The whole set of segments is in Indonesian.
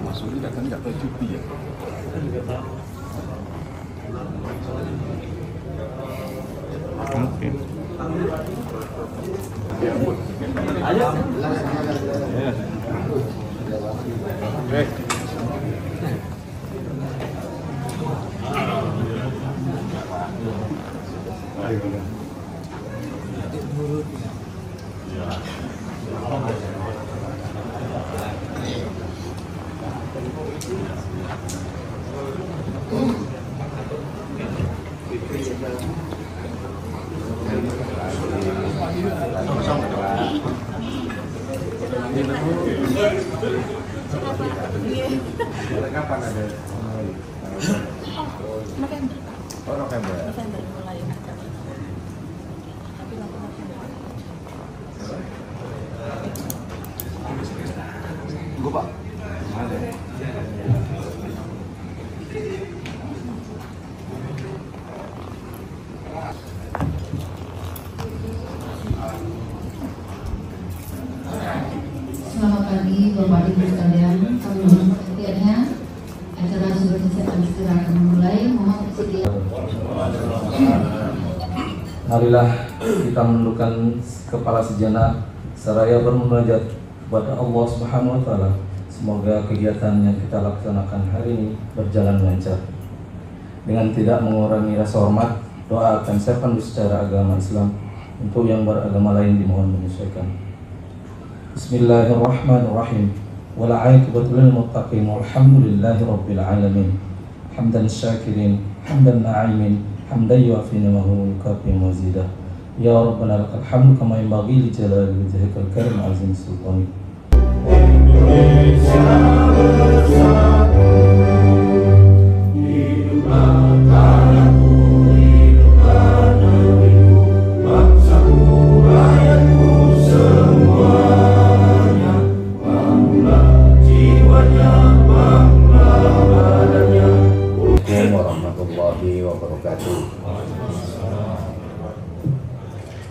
Maksudnya kan nggak tahu cuti ya. Oke. Ayo. Kapan ada? November. Oh, November. November mulai acara. Tapi Gue Pak. Ada. Selamat pagi Bapak Ibu sekalian. Kami mohon perhatiannya. Acara seperti segera akan memulai. Mohon bersedia. Marilah kita menundukkan kepala sejenak seraya bermunajat kepada Allah Subhanahu wa taala. Semoga kegiatan yang kita laksanakan hari ini berjalan lancar. Dengan tidak mengurangi rasa hormat, doa akan saya pandu secara agama Islam. Untuk yang beragama lain dimohon menyesuaikan. Bismillahirrahmanirrahim. Wal 'aqibatu lil muttaqin walhamdulillahi rabbil alamin. Hamdan syakirin, hamdan na'imin, hamdan yu'afi ni'amahu wa yukafi mazidah. Ya Rabbana lakal hamdu kama yanbaghi li jalali wajhikal karim azim sultani. Indonesia bersatu, hiduplah tanahku, hiduplah negeriku, bangsaku, rakyatku semuanya. Bangunlah jiwanya, bangunlah badannya. Assalamualaikum warahmatullahi wabarakatuh.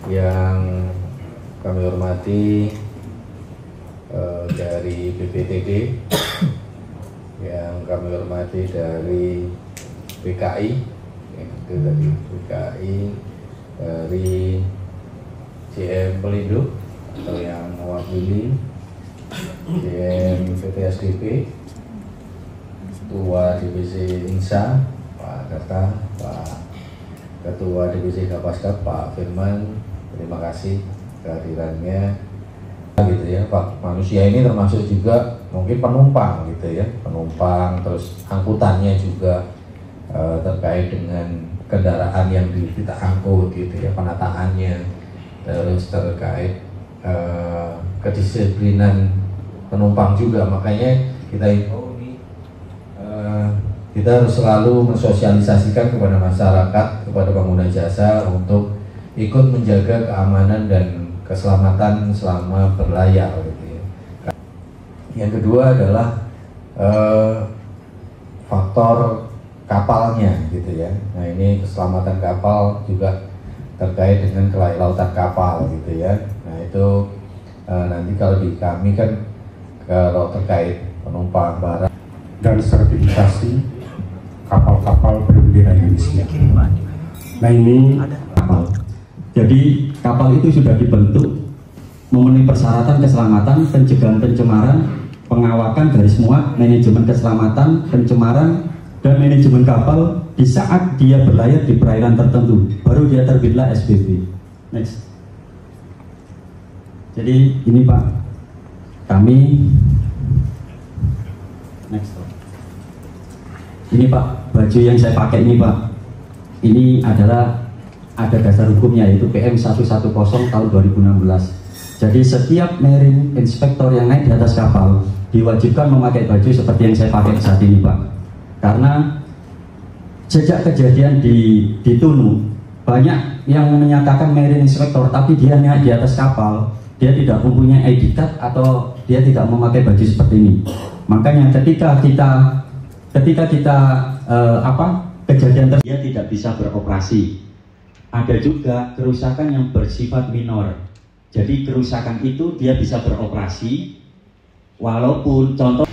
Yang kami hormati dari BPTD, yang kami hormati dari BKI, dari BKI, dari CM Pelindo atau yang mewakili CM PTSDP, Ketua Divisi Insa Pak Gata, Pak Ketua Divisi Kapaskat Pak Firman, terima kasih kehadirannya. Gitu ya, Pak, manusia ini termasuk juga mungkin penumpang gitu ya, penumpang, terus angkutannya juga terkait dengan kendaraan yang kita angkut gitu ya, penataannya, terus terkait kedisiplinan penumpang juga. Makanya kita kita harus selalu mensosialisasikan kepada masyarakat, kepada pengguna jasa untuk ikut menjaga keamanan dan keselamatan selama berlayar gitu ya. Yang kedua adalah faktor kapalnya gitu ya. Nah, ini keselamatan kapal juga terkait dengan kelautan kapal gitu ya. Nah, itu nanti kalau di kami kan kalau terkait penumpang barang dan sertifikasi kapal-kapal berbendera Indonesia. Nah, ini kapal. Jadi kapal itu sudah dibentuk memenuhi persyaratan keselamatan, pencegahan pencemaran, pengawakan dari semua manajemen keselamatan, pencemaran, dan manajemen kapal di saat dia berlayar di perairan tertentu. Baru dia terbitlah SPP. Next. Jadi ini Pak, kami next. Ini Pak, baju yang saya pakai ini Pak, ini adalah ada dasar hukumnya yaitu PM 110 tahun 2016. Jadi setiap marine inspektor yang naik di atas kapal diwajibkan memakai baju seperti yang saya pakai saat ini Pak. Karena sejak kejadian di Tunu banyak yang menyatakan marine inspektor tapi dia hanya di atas kapal, dia tidak mempunyai ID card atau dia tidak memakai baju seperti ini. Makanya ketika kita ketika kita kejadian dia tidak bisa beroperasi. Ada juga kerusakan yang bersifat minor. Jadi kerusakan itu dia bisa beroperasi walaupun contoh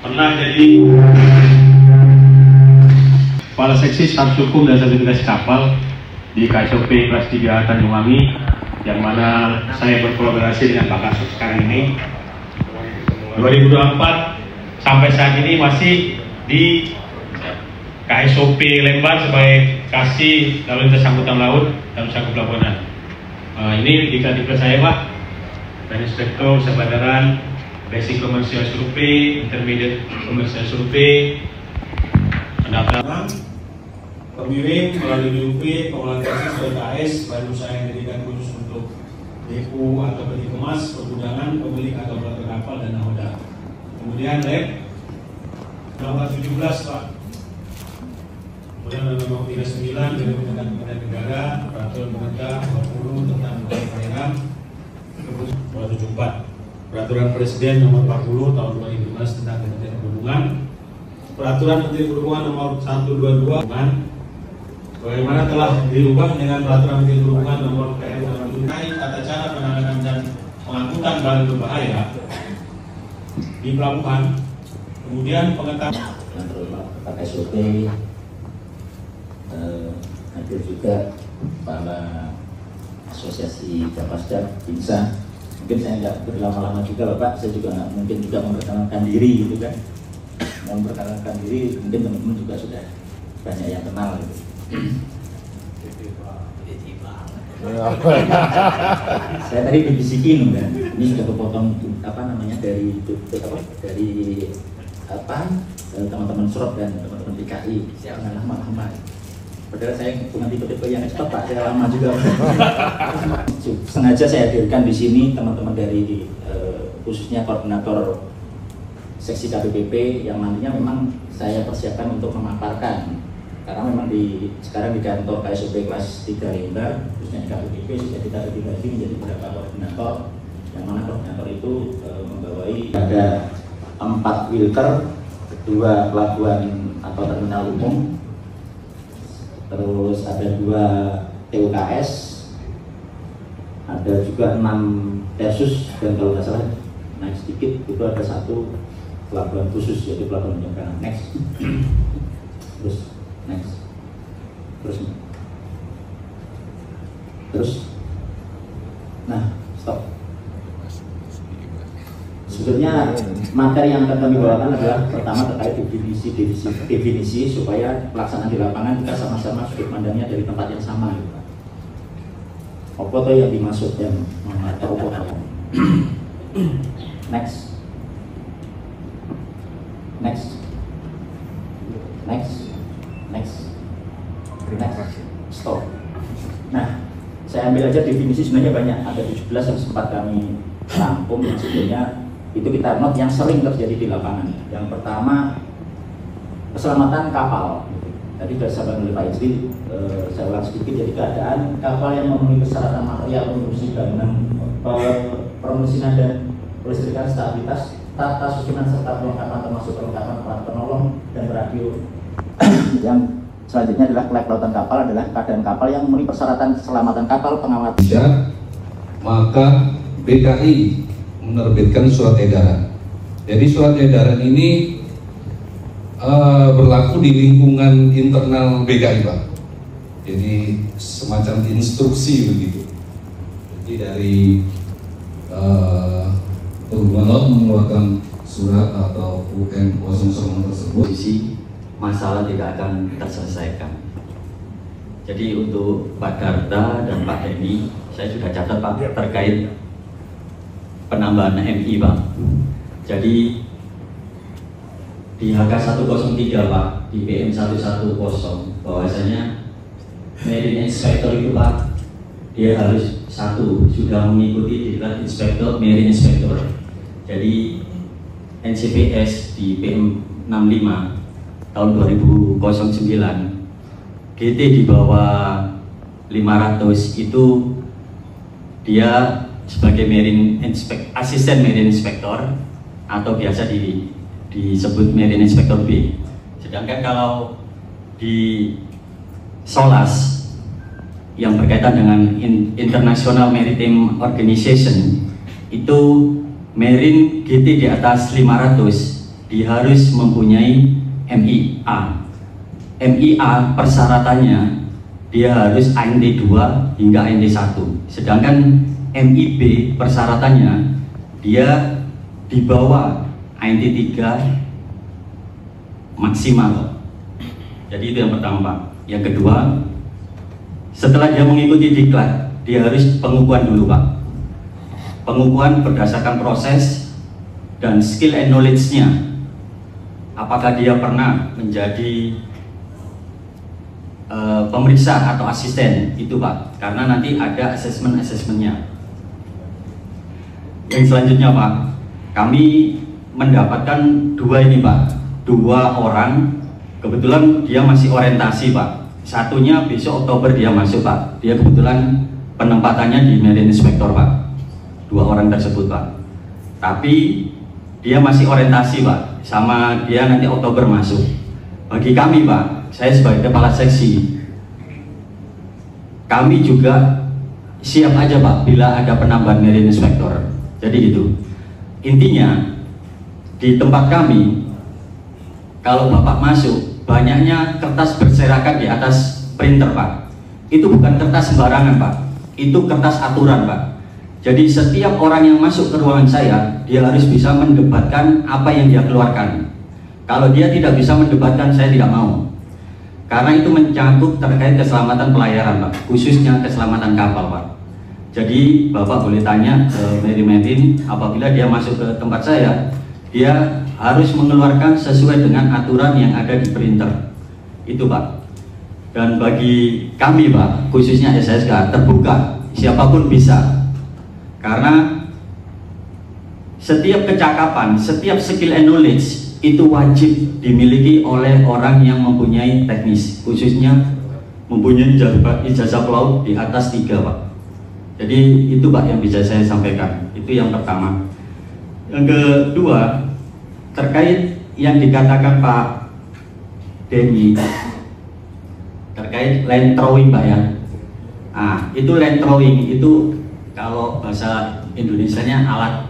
pernah jadi kepala seksi staf hukum dan sertifikasi kapal di KSOP kelas 3 Tanjung Wangi, yang mana saya berkolaborasi dengan Pak Kasub sekarang ini. 2024 sampai saat ini masih di KSOP Lembang sebagai kasih lalu lintas angkutan laut dan usaha pelabuhan. Ini diklat saya Pak, dan Inspektur Sabadaran, Basic Commercial Survey, Intermediate Commercial Survey, pendaftaran, pengirim melalui DUP, pengolahan tesis PKS, bahan usaha yang diberikan khusus untuk depo atau peti kemas, pergudangan, pemilik atau operator kapal dan nahoda. Kemudian lab, nomor 17 Pak. Kemudian nomor 39 dari Kementerian Negara, Peraturan Pemerintah 20 tentang perairan, nomor 74. Peraturan Presiden nomor 40 tahun 2015 tentang Kementerian Perhubungan, Peraturan Menteri Perhubungan nomor 122 bagaimana telah diubah dengan Peraturan Menteri Perhubungan nomor PR terkait tata cara penanganan dan pengangkutan barang berbahaya di pelabuhan. Kemudian pengetahuan Pak SOP, hadir juga kepala asosiasi Kapasdat Binsa. Mungkin saya nggak berlama-lama juga Bapak, saya juga nggak mungkin juga memperkenalkan diri gitu kan. Memperkenalkan diri mungkin teman-teman juga sudah banyak yang kenal gitu. Saya tadi dibisikin kan, ini sudah kepotong dari teman-teman Surop dan teman-teman DKI. Saya nggak lama-lama. Padahal saya bukan tipe-tipe yang ekspert Pak, saya lama juga. Sengaja saya hadirkan di sini teman-teman dari khususnya koordinator seksi KPPP yang nantinya memang saya persiapkan untuk memaparkan, karena memang sekarang di kantor KSOP kelas 3 Lembang khususnya di KPPP sudah kita bagi menjadi beberapa koordinator, yang mana koordinator itu membawai ada 4 filter, 2 pelabuhan atau terminal umum, terus ada 2 TUKS, ada juga 6 tersus, dan kalau nggak salah naik sedikit itu ada 1 pelabuhan khusus yaitu pelabuhan penyeberangan. Next, terus, nah stop. Sebetulnya materi yang akan kami bawakan adalah pertama terkait definisi supaya pelaksanaan di lapangan kita sama-sama sudut pandangnya dari tempat yang sama. Apa tuh yang dimaksud yang atau apa? Next, stop. Nah, saya ambil aja definisi, sebenarnya banyak, ada 17 yang sempat kami rampung yang sebetulnya itu kita note yang sering terjadi di lapangan. Yang pertama, keselamatan kapal. Tadi sudah disampaikan oleh Pak Izri, saya ulang sedikit, jadi keadaan kapal yang memenuhi persyaratan material konstruksi bangunan, permesinan dan kelistrikan, stabilitas, tata susunan serta perlengkapan termasuk perlengkapan alat penolong dan radio. Yang selanjutnya adalah kelautan kapal, adalah keadaan kapal yang memenuhi persyaratan keselamatan kapal, pengawasan. Maka BKI menerbitkan surat edaran. Jadi surat edaran ini berlaku di lingkungan internal BKI Pak. Jadi semacam instruksi begitu. Jadi dari Perhubungan Laut mengeluarkan surat atau UN 00 tersebut, masalah tidak akan terselesaikan. Jadi untuk Pak Garda dan Pak Heni, saya sudah catat Pak terkait penambahan MI Pak. Jadi di HK 103 Pak, di PM 110 bahwasanya Marine Inspector itu Pak, dia harus sudah mengikuti diklat Inspektor Marine Inspector. Jadi NCPS di PM 65 tahun 2009 GT di bawah 500 itu dia sebagai asisten Marine Inspector atau biasa disebut Marine Inspector B. Sedangkan kalau di SOLAS yang berkaitan dengan International Maritime Organization itu Marine GT di atas 500 dia harus mempunyai MIA. MIA persyaratannya dia harus ANT 2 hingga ANT 1. Sedangkan MIB persyaratannya dia di bawah ANT 3 maksimal. Jadi itu yang pertama Pak. Yang kedua, setelah dia mengikuti diklat, dia harus pengukuhan dulu Pak. Pengukuhan berdasarkan proses dan skill and knowledge-nya. Apakah dia pernah menjadi pemeriksa atau asisten, itu Pak. Karena nanti ada assessment-assessmentnya. Yang selanjutnya Pak, kami mendapatkan dua ini Pak, dua orang. Kebetulan dia masih orientasi Pak. Satunya besok Oktober dia masuk Pak. Dia kebetulan penempatannya di Marine Inspector Pak. Dua orang tersebut Pak. Tapi dia masih orientasi Pak. Sama dia nanti Oktober masuk. Bagi kami Pak, saya sebagai kepala seksi, kami juga siap aja Pak bila ada penambahan Marine Inspector. Jadi gitu. Intinya di tempat kami, kalau Bapak masuk, banyaknya kertas berserakan di atas printer Pak. Itu bukan kertas sembarangan Pak, itu kertas aturan Pak. Jadi setiap orang yang masuk ke ruangan saya, dia harus bisa mendebatkan apa yang dia keluarkan. Kalau dia tidak bisa mendebatkan, saya tidak mau. Karena itu mencangkup terkait keselamatan pelayaran Pak, khususnya keselamatan kapal Pak. Jadi Bapak boleh tanya ke Marine apabila dia masuk ke tempat saya, dia harus mengeluarkan sesuai dengan aturan yang ada di printer. Itu Pak. Dan bagi kami Pak, khususnya SSK, terbuka, siapapun bisa. Karena setiap kecakapan, setiap skill and knowledge itu wajib dimiliki oleh orang yang mempunyai teknis, khususnya mempunyai ijazah pelaut di atas 3 Pak. Jadi itu Pak yang bisa saya sampaikan. Itu yang pertama. Yang kedua, terkait yang dikatakan Pak Denny terkait land throwing Pak ya. Itu land throwing itu kalau bahasa Indonesianya alat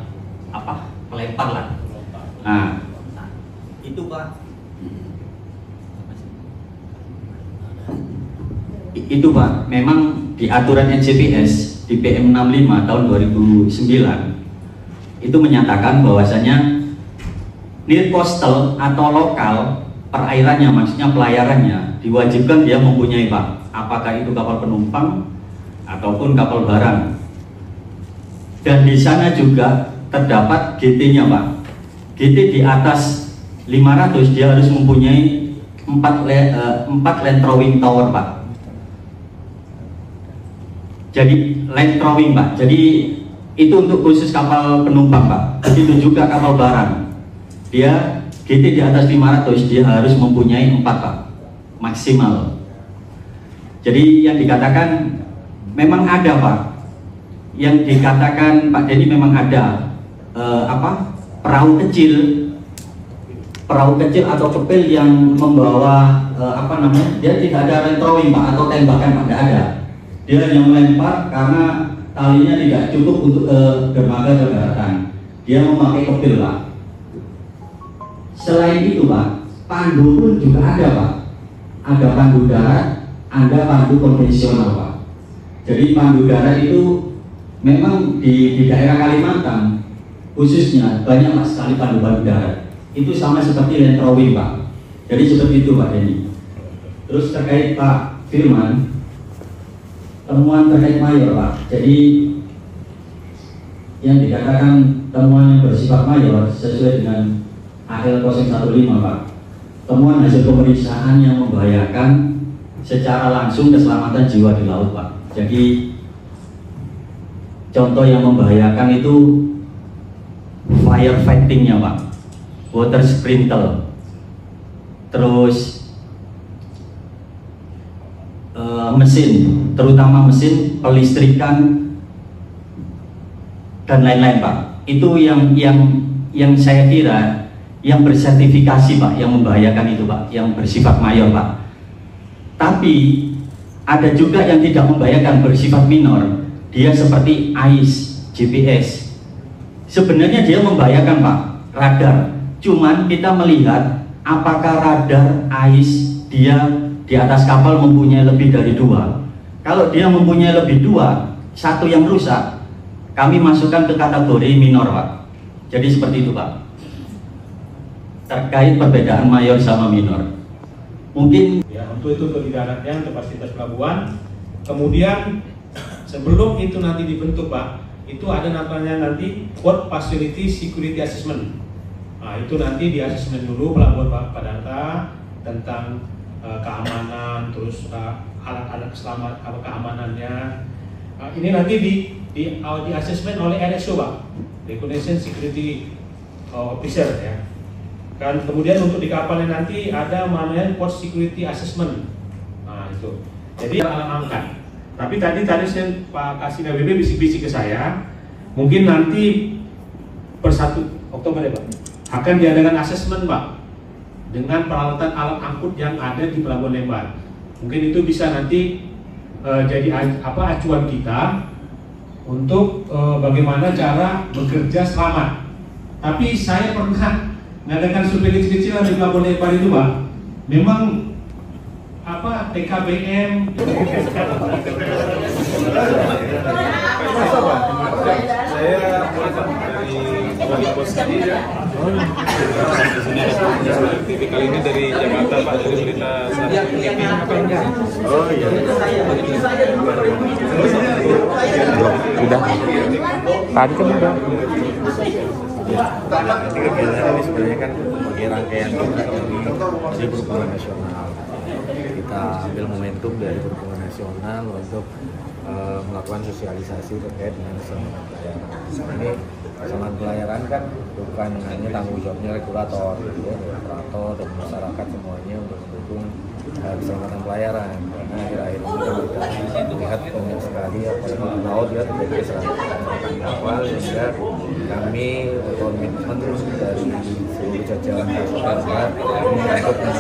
apa? Pelempar lah. Itu Pak. Itu Pak, memang di aturan NCPS di PM 65 tahun 2009 itu menyatakan bahwasanya near coastal atau lokal perairannya, maksudnya pelayarannya diwajibkan dia mempunyai Pak, apakah itu kapal penumpang ataupun kapal barang. Dan di sana juga terdapat GT-nya Pak. GT di atas 500 dia harus mempunyai 4 land throwing tower Pak. Jadi land throwing Pak. Jadi itu untuk khusus kapal penumpang Pak. Begitu juga kapal barang. Dia GT di atas 500 dia harus mempunyai 4 Pak, maksimal. Jadi yang dikatakan memang ada Pak. Yang dikatakan Pak Denny memang ada perahu kecil atau kepil yang membawa dia tidak ada land throwing Pak atau tembakan Pak, tidak ada. Dia hanya melempar karena talinya tidak cukup untuk dermaga ke daratan. Dia memakai kepil Pak. Selain itu Pak, pandu pun juga ada Pak. Ada pandu darat, ada pandu konvensional Pak. Jadi pandu darat itu memang di daerah Kalimantan khususnya banyak Pak sekali pandu darat. Itu sama seperti land throwing Pak. Jadi seperti itu Pak Denny. Terus terkait Pak Firman, temuan terkait mayor Pak. Jadi yang dikatakan temuan yang bersifat mayor sesuai dengan AL015 Pak. Temuan hasil pemeriksaan yang membahayakan secara langsung keselamatan jiwa di laut Pak. Jadi contoh yang membahayakan itu firefightingnya Pak, water sprinkle, terus mesin, terutama mesin pelistrikan dan lain-lain Pak. Itu yang saya kira yang bersertifikasi Pak, yang membahayakan itu Pak, yang bersifat mayor Pak. Tapi ada juga yang tidak membahayakan, bersifat minor. Dia seperti AIS, GPS. Sebenarnya dia membahayakan Pak, radar. Cuman kita melihat apakah radar AIS dia di atas kapal mempunyai lebih dari 2. Kalau dia mempunyai lebih 2, satu yang rusak, kami masukkan ke kategori minor Pak. Jadi seperti itu Pak, terkait perbedaan mayor sama minor. Mungkin ya, untuk itu di daratnya, untuk fasilitas pelabuhan. Kemudian sebelum itu nanti dibentuk Pak, itu ada namanya nanti Port Facility Security Assessment. Nah itu nanti di asesmen dulu pelabuhan Pak Data tentang keamanan, terus alat-alat keamanannya. Ini nanti di asesmen oleh RSO Pak, Recognition Security Officer ya. Dan kemudian untuk di kapalnya nanti ada namanya Port Security Assessment. Nah itu. Jadi alam angkat. Tapi tadi saya Pak Kasih WB bisik-bisik ke saya, mungkin nanti per 1 Oktober ya Pak, akan diadakan asesmen Pak dengan peralatan alat angkut yang ada di Pelabuhan Lembar. Mungkin itu bisa nanti jadi acuan kita untuk bagaimana cara bekerja selamat. Tapi saya pernah mengadakan survei kecil-kecilan di Pelabuhan Lembar itu Pak. Memang TKBM Saya dari posisi TV kali ini dari Jakarta Pak, dari berita Oh iya. Sudah. Tadi kan udah. Ini sebenarnya kan sebagai rangkaian dari Perhubungan Nasional. Kita ambil momentum dari Perhubungan Nasional untuk melakukan sosialisasi terkait dengan keselamatan pelayaran. Ini keselamatan pelayaran kan bukan hanya tanggung jawabnya regulator, operator dan masyarakat semuanya untuk mendukung keselamatan pelayaran. Karena akhir-akhir ini kita melihat banyak sekali apalagi di laut ya terjadi keselamatan kapal, sehingga kami komitmen dari seluruh jajaran masyarakat untuk meningkatkan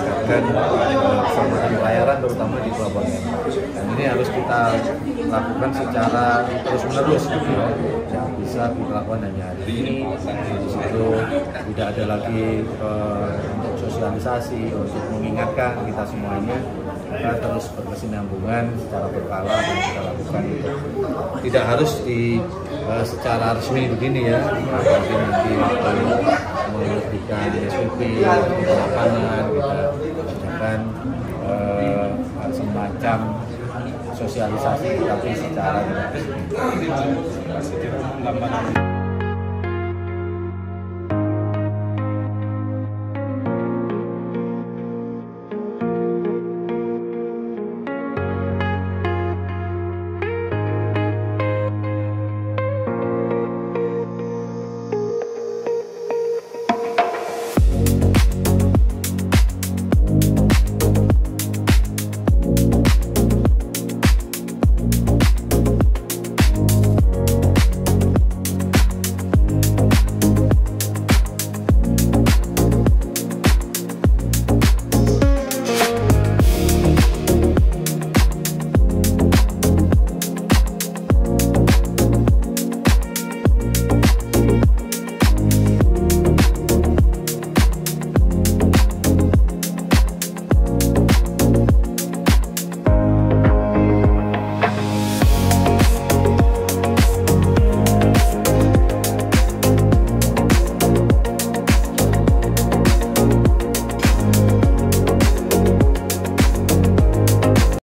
keselamatan pelayaran terutama di Pelabuhan Lembar. Dan ini harus kita lakukan secara terus-menerus gitu ya. Yang bisa dilakukan hanya hari ini, di situ tidak ada lagi untuk sosialisasi, untuk mengingatkan kita semuanya. Kita terus berkesinambungan secara berkala dan kita lakukan itu. Tidak harus secara resmi begini ya, mungkin nanti memberikan SOP di lapangan, kita bacakan semacam sosialisasi tapi secara tidak resmi.